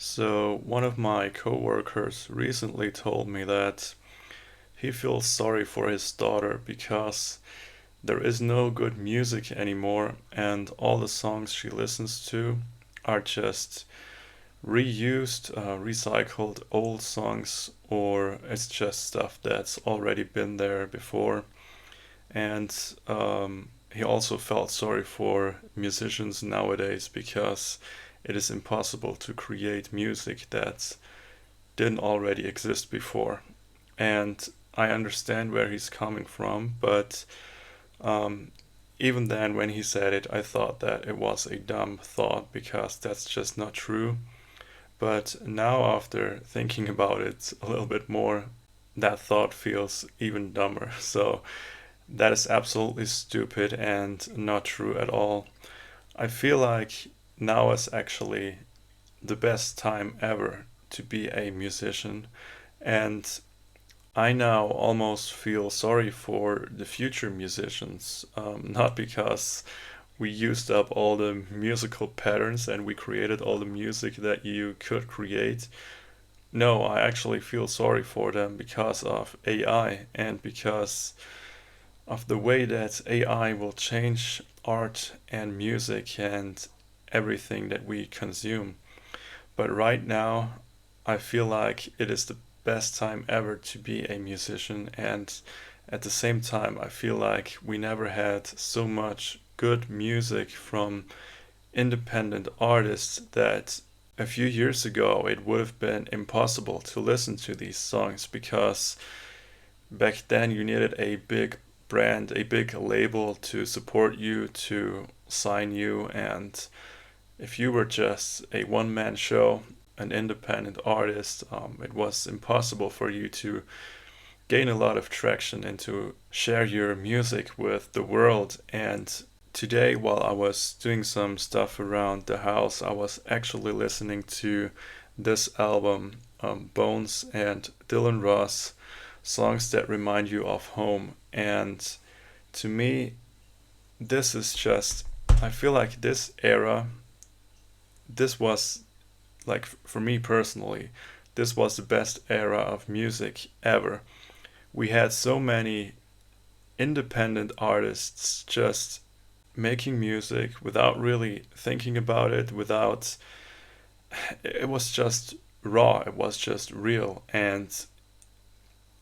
So, one of my coworkers recently told me that he feels sorry for his daughter because there is no good music anymore, and all the songs she listens to are just reused, recycled old songs, or it's just stuff that's already been there before. And he also felt sorry for musicians nowadays because it is impossible to create music that didn't already exist before. And I understand where he's coming from, but um, even then, when he said it, I thought that it was a dumb thought because that's just not true. But now, after thinking about it a little bit more, that thought feels even dumber. So that is absolutely stupid and not true at all. I feel like now is actually the best time ever to be a musician, and I now almost feel sorry for the future musicians, not because we used up all the musical patterns and we created all the music that you could create. No, I actually feel sorry for them because of AI and because of the way that AI will change art and music and everything that we consume. But right now, I feel like it is the best time ever to be a musician, and at the same time, I feel like we never had so much good music from independent artists that a few years ago it would have been impossible to listen to these songs because back then you needed a big brand, a big label to support you, to sign you, and if you were just a one man show, an independent artist, it was impossible for you to gain a lot of traction and to share your music with the world. And today, while I was doing some stuff around the house, I was actually listening to this album, Bones and Dylan Ross, songs that remind you of home. And to me, this is just, I feel like this era, this was like for me personally, this was the best era of music ever. We had so many independent artists just making music without really thinking about it, without, it was just raw, it was just real, and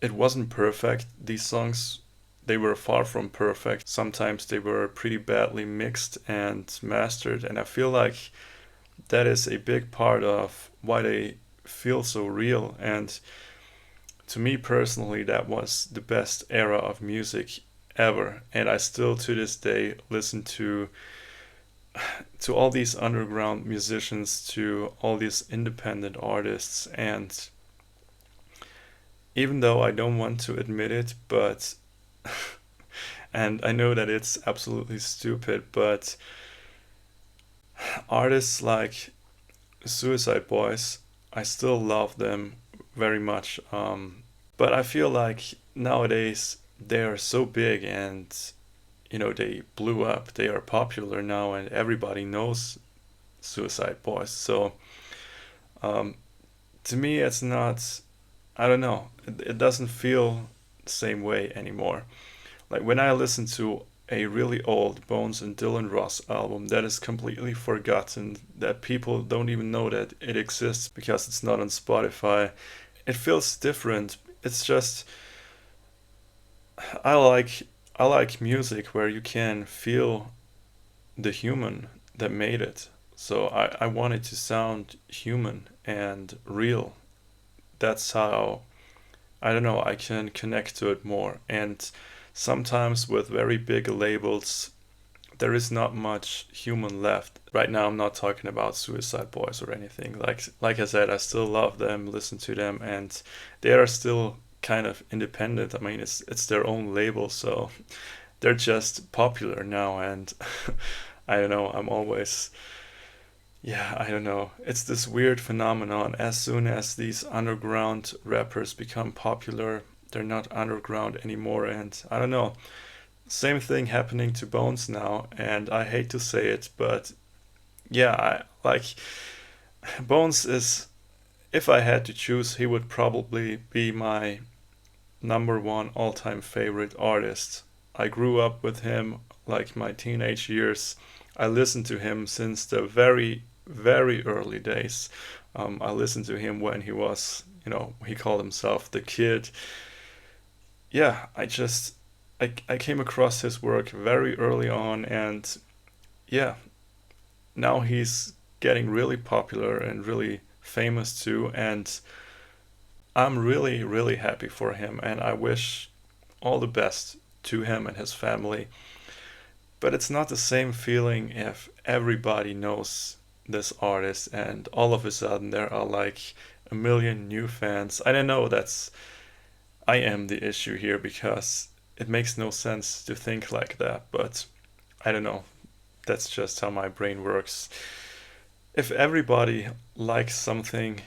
it wasn't perfect. These songs, they were far from perfect. Sometimes they were pretty badly mixed and mastered, and I feel like that is a big part of why they feel so real. And to me personally, that was the best era of music ever. And I still to this day listen to all these underground musicians, to all these independent artists, and even though I don't want to admit it, but and I know that it's absolutely stupid, but artists like Suicide Boys, I still love them very much. But I feel like nowadays they are so big and they blew up. They are popular now, and everybody knows Suicide Boys. So um, to me, it's not. I don't know. It doesn't feel the same way anymore. Like when I listen to a really old Bones and Dylan Ross album that is completely forgotten, that people don't even know that it exists because it's not on Spotify, it feels different. It's just I like I like music where you can feel the human that made it. So I want it to sound human and real. That's how I don't know, I can connect to it more. And sometimes with very big labels, there is not much human left. Right now, I'm not talking about Suicide Boys or anything. Like I said, I still love them, listen to them, and they are still kind of independent. I mean, it's their own label, so they're just popular now. And I don't know. I'm always yeah, I don't know. It's this weird phenomenon. As soon as these underground rappers become popular, they're not underground anymore. And I don't know. Same thing happening to Bones now. And I hate to say it, but yeah, I like Bones is if I had to choose, he would probably be my number one all-time favorite artist. I grew up with him like my teenage years. I listened to him since the very, very early days. I listened to him when he was, he called himself the kid. Yeah, I came across his work very early on, and yeah, now he's getting really popular and really famous too, and I'm really, really happy for him, and I wish all the best to him and his family. But it's not the same feeling if everybody knows this artist and all of a sudden there are like a million new fans. I don't know, I am the issue here because it makes no sense to think like that, but I don't know. That's just how my brain works. If everybody likes something,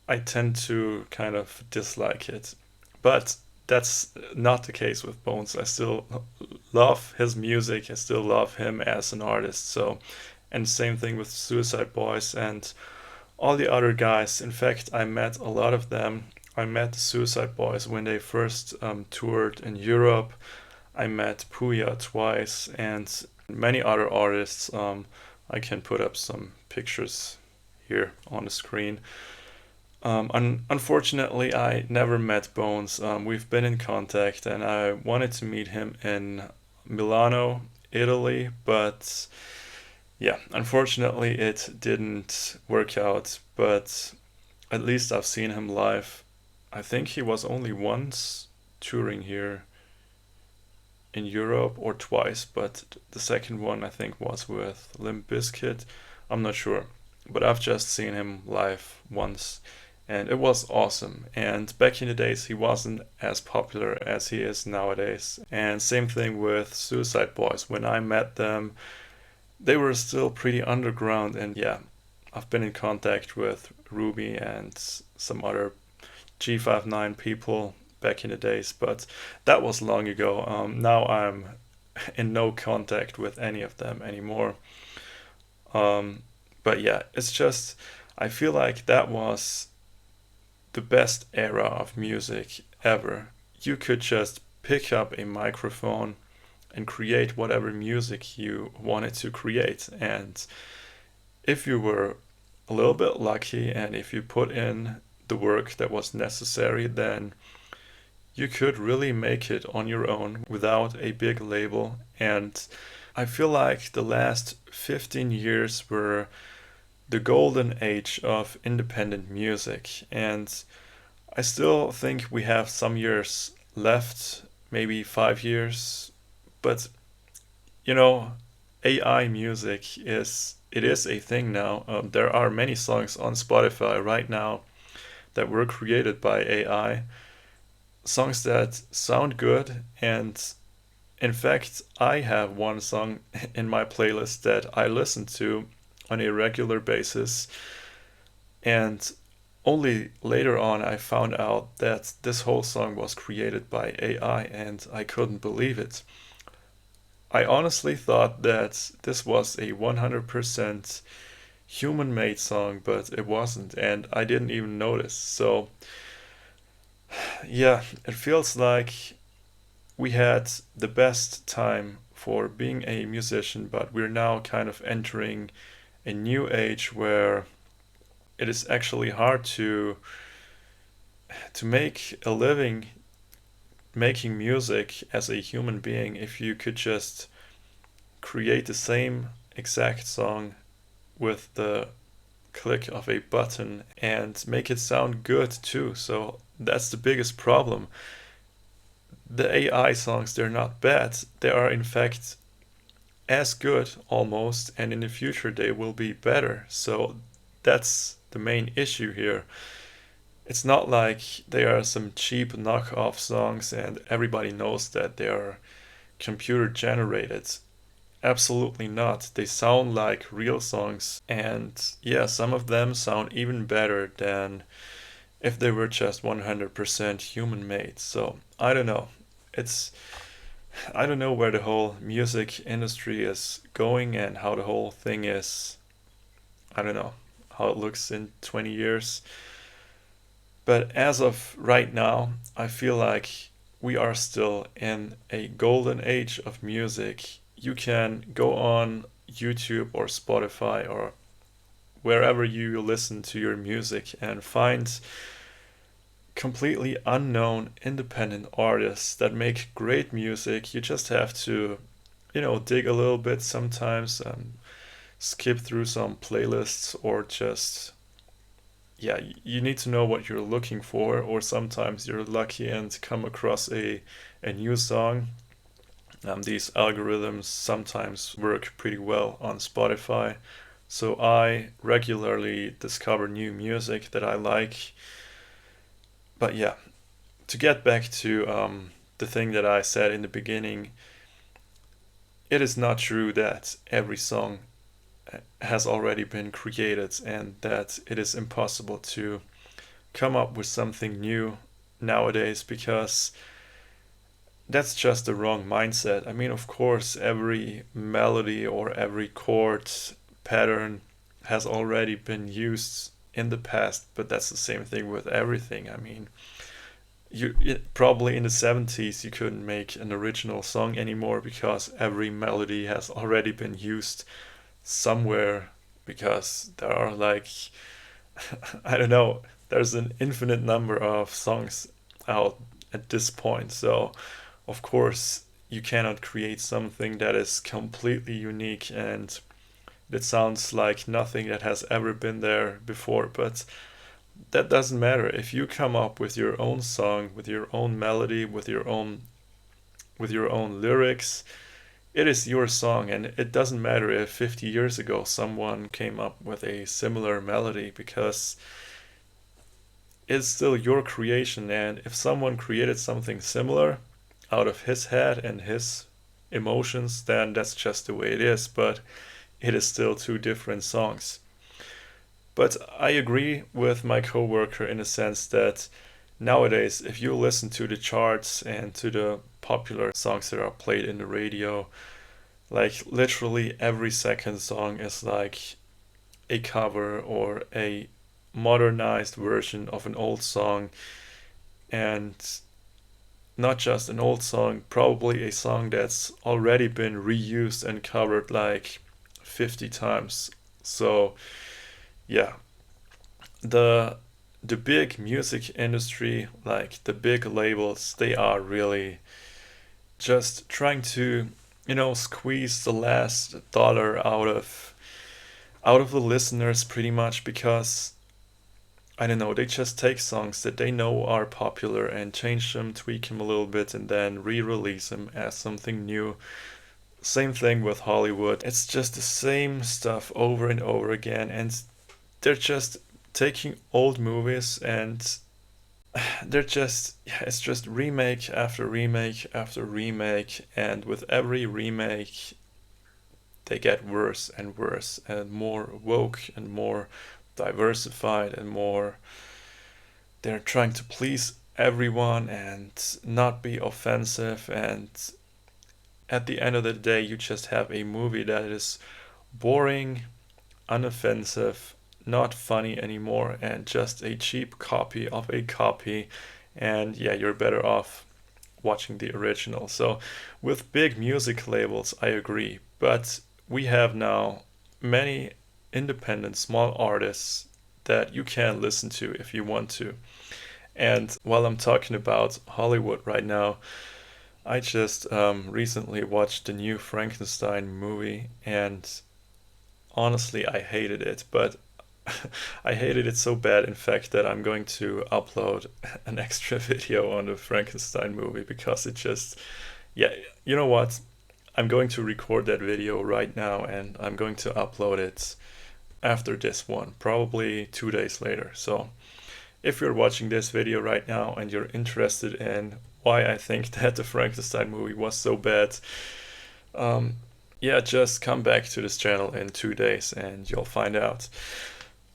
I tend to kind of dislike it. But that's not the case with Bones. I still love his music. I still love him as an artist. So, and same thing with Suicide Boys and all the other guys. In fact, I met a lot of them. I met the Suicide Boys when they first toured in Europe. I met Puya twice and many other artists. I can put up some pictures here on the screen. Unfortunately, I never met Bones. We've been in contact, and I wanted to meet him in Milano, Italy, but yeah, unfortunately, it didn't work out. But at least I've seen him live. I think he was only once touring here in Europe or twice, but the second one I think was with Limp Bizkit. I'm not sure, but I've just seen him live once and it was awesome. And back in the days, he wasn't as popular as he is nowadays. And same thing with Suicide Boys. When I met them, they were still pretty underground. And yeah, I've been in contact with Ruby and some other G59 people back in the days, but that was long ago. Now I'm in no contact with any of them anymore. But yeah, it's just, I feel like that was the best era of music ever. You could just pick up a microphone and create whatever music you wanted to create. And if you were a little bit lucky and if you put in the work that was necessary, then you could really make it on your own without a big label. And I feel like the last 15 years were the golden age of independent music. And I still think we have some years left, maybe 5 years. But you know, AI music is a thing now. There are many songs on Spotify right now that were created by AI, songs that sound good, and in fact, I have one song in my playlist that I listen to on a regular basis, and only later on I found out that this whole song was created by AI, and I couldn't believe it. I honestly thought that this was a 100% human made song, but it wasn't, and I didn't even notice. So, yeah, it feels like we had the best time for being a musician, but we're now kind of entering a new age where it is actually hard to make a living making music as a human being if you could just create the same exact song with the click of a button and make it sound good too. So that's the biggest problem. The AI songs, they're not bad. They are in fact as good almost, and in the future they will be better. So that's the main issue here. It's not like they are some cheap knockoff songs and everybody knows that they are computer generated. Absolutely not. They sound like real songs, and yeah, some of them sound even better than if they were just 100% human made. So I don't know. It's I don't know where the whole music industry is going and how the whole thing is. I don't know. how it looks in 20 years. But as of right now, I feel like we are still in a golden age of music. You can go on YouTube or Spotify or wherever you listen to your music and find completely unknown independent artists that make great music. You just have to, dig a little bit sometimes, skip through some playlists, or just, yeah, you need to know what you're looking for, or sometimes you're lucky and come across a new song. These algorithms sometimes work pretty well on Spotify. So I regularly discover new music that I like. But yeah, to get back to the thing that I said in the beginning, it is not true that every song has already been created and that it is impossible to come up with something new nowadays, because that's just the wrong mindset. I mean, of course, every melody or every chord pattern has already been used in the past, but that's the same thing with everything. I mean, probably in the 70s you couldn't make an original song anymore because every melody has already been used somewhere, because there are like I don't know, there's an infinite number of songs out at this point. So of course you cannot create something that is completely unique and that sounds like nothing that has ever been there before. But that doesn't matter. If you come up with your own song, with your own melody, with your own lyrics, it is your song, and it doesn't matter if 50 years ago someone came up with a similar melody, because it's still your creation. And if someone created something similar out of his head and his emotions, then that's just the way it is. But it is still two different songs. But I agree with my coworker in a sense that nowadays, if you listen to the charts and to the popular songs that are played in the radio, like literally every second song is like a cover or a modernized version of an old song. And not just an old song, probably a song that's already been reused and covered like 50 times. So yeah, the the big music industry, like the big labels, they are really just trying to, squeeze the last dollar out of the listeners pretty much, because I don't know, they just take songs that they know are popular and change them, tweak them a little bit, and then re-release them as something new. Same thing with Hollywood. It's just the same stuff over and over again, and they're just taking old movies and they're just, yeah, it's just remake after remake after remake, and with every remake they get worse and worse and more woke and more diversified and more, they're trying to please everyone and not be offensive. And at the end of the day, you just have a movie that is boring, unoffensive, not funny anymore, and just a cheap copy of a copy. And yeah, you're better off watching the original. So with big music labels, I agree. But we have now many independent small artists that you can listen to if you want to. And while I'm talking about Hollywood right now, I just recently watched the new Frankenstein movie, and honestly, I hated it. But I hated it so bad, in fact, that I'm going to upload an extra video on the Frankenstein movie, because it just, yeah, you know what? I'm going to record that video right now and I'm going to upload it after this one, probably 2 days later. So if you're watching this video right now and you're interested in why I think that the Frankenstein movie was so bad, yeah, just come back to this channel in 2 days and you'll find out.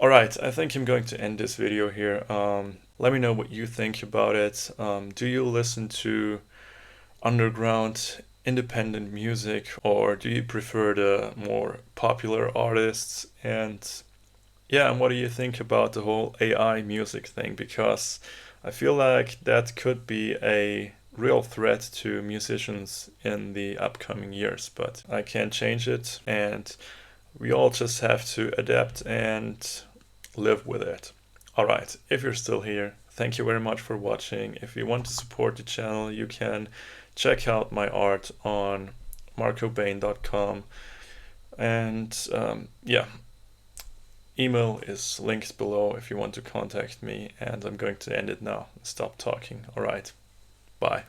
Alright, I think I'm going to end this video here. Let me know what you think about it. Do you listen to underground independent music, or do you prefer the more popular artists? And Yeah, and what do you think about the whole AI music thing? Because I feel like that could be a real threat to musicians in the upcoming years, but I can't change it, and we all just have to adapt and live with it. Alright, if you're still here, thank you very much for watching. If you want to support the channel, you can check out my art on marcobane.com. And yeah, email is linked below if you want to contact me. And I'm going to end it now. Stop talking. Alright, bye.